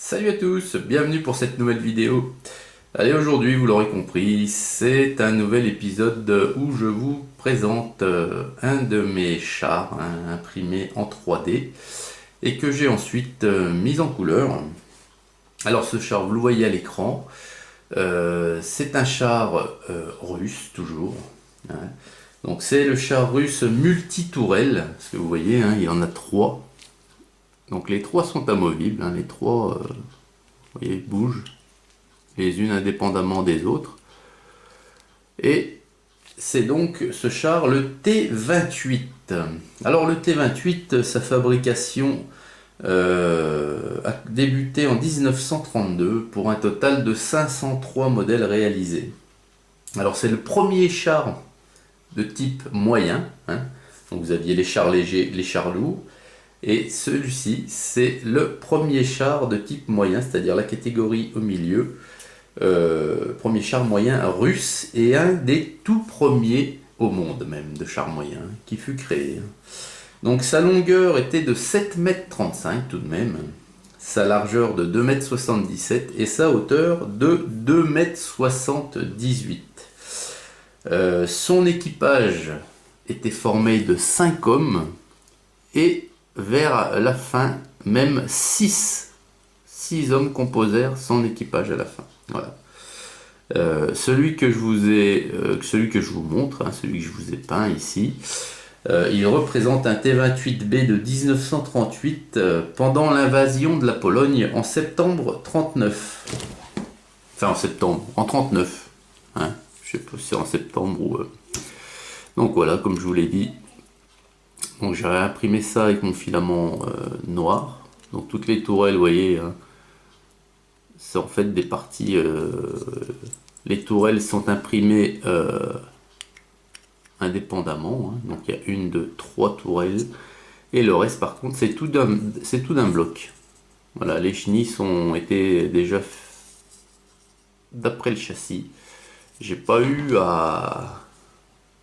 Salut à tous, bienvenue pour cette nouvelle vidéo. Allez, aujourd'hui, vous l'aurez compris, c'est un nouvel épisode où je vous présente un de mes chars imprimé en 3D et que j'ai ensuite mis en couleur. Alors ce char, vous le voyez à l'écran, c'est un char russe toujours. Hein. Donc c'est le char russe multitourelle, parce que vous voyez, il y en a trois. Donc les trois sont amovibles, les trois vous voyez, bougent les unes indépendamment des autres. Et c'est donc ce char, le T28. Alors le T28, sa fabrication a débuté en 1932 pour un total de 503 modèles réalisés. Alors c'est le premier char de type moyen. Donc vous aviez les chars légers, les chars lourds. Et celui-ci, c'est le premier char de type moyen, c'est-à-dire la catégorie au milieu. Premier char moyen russe et un des tout premiers au monde même de char moyen qui fut créé. Donc sa longueur était de 7,35 m tout de même, sa largeur de 2,77 m et sa hauteur de 2,78 m. Son équipage était formé de 5 hommes et vers la fin, même 6 hommes composèrent son équipage à la fin. Voilà. Celui que je vous montre, celui que je vous ai peint ici, il représente un T28B de 1938 pendant l'invasion de la Pologne en septembre 39. Enfin en 39. Je ne sais pas si c'est en septembre ou... Donc voilà, comme je vous l'ai dit. Donc j'ai imprimé ça avec mon filament noir. Donc toutes les tourelles, vous voyez, c'est en fait des parties... les tourelles sont imprimées indépendamment. Donc il y a 1, 2, 3 tourelles. Et le reste par contre c'est tout d'un bloc. Voilà, les chenilles ont été déjà d'après le châssis. J'ai pas eu à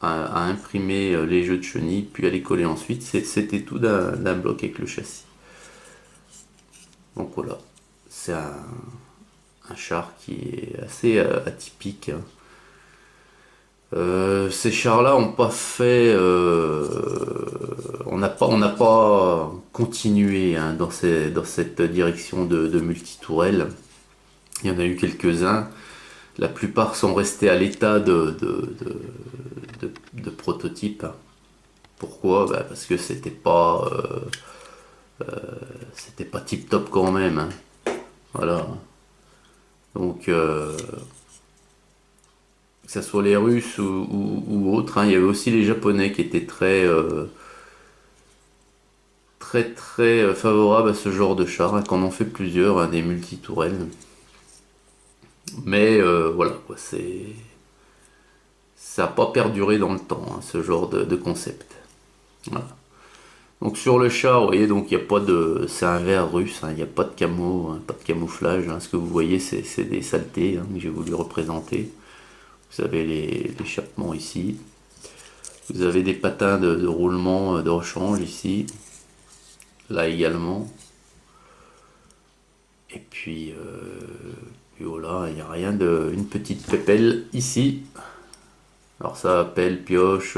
imprimer les jeux de chenilles puis à les coller ensuite, c'était tout d'un bloc avec le châssis. Donc voilà, c'est un char qui est assez atypique. Ces chars là ont pas fait on n'a pas continué dans cette direction de multitourelle. Il y en a eu quelques-uns. La plupart sont restés à l'état de prototype. Pourquoi? Parce que c'était pas tip top quand même. Voilà. Donc que ce soit les Russes ou autres, il y avait aussi les Japonais qui étaient très favorables à ce genre de char, qu'on en fait plusieurs, des multitourelles. Mais voilà quoi, ça n'a pas perduré dans le temps, ce genre de concept. Voilà. Donc sur le char, vous voyez, donc il y a pas de, c'est un vert russe, il n'y a pas de camo, pas de camouflage. Ce que vous voyez, c'est des saletés que j'ai voulu représenter. Vous avez l'échappement ici. Vous avez des patins de roulement, de rechange ici. Là également. Et puis voilà, il n'y a rien une petite pépelle ici. Alors ça, pelle, pioche,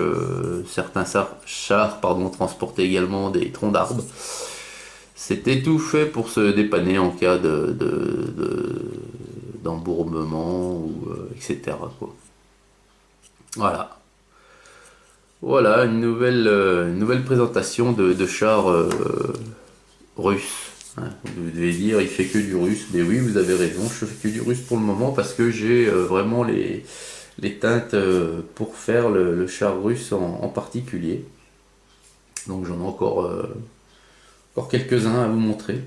certains chars transportaient également des troncs d'arbres. C'était tout fait pour se dépanner en cas d'embourbement ou etc. quoi. Voilà. Voilà une nouvelle présentation de chars russes. Vous devez dire, il fait que du russe. Mais oui, vous avez raison, je fais que du russe pour le moment parce que j'ai vraiment les teintes pour faire le char russe en particulier. Donc j'en ai encore quelques-uns à vous montrer.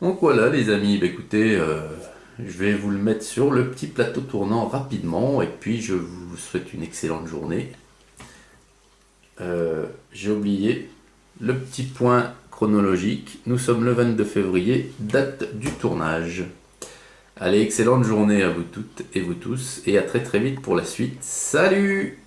Donc voilà les amis, écoutez, je vais vous le mettre sur le petit plateau tournant rapidement et puis je vous souhaite une excellente journée. J'ai oublié le petit point chronologique. Nous sommes le 22 février, date du tournage. Allez, excellente journée à vous toutes et vous tous et à très très vite pour la suite. Salut!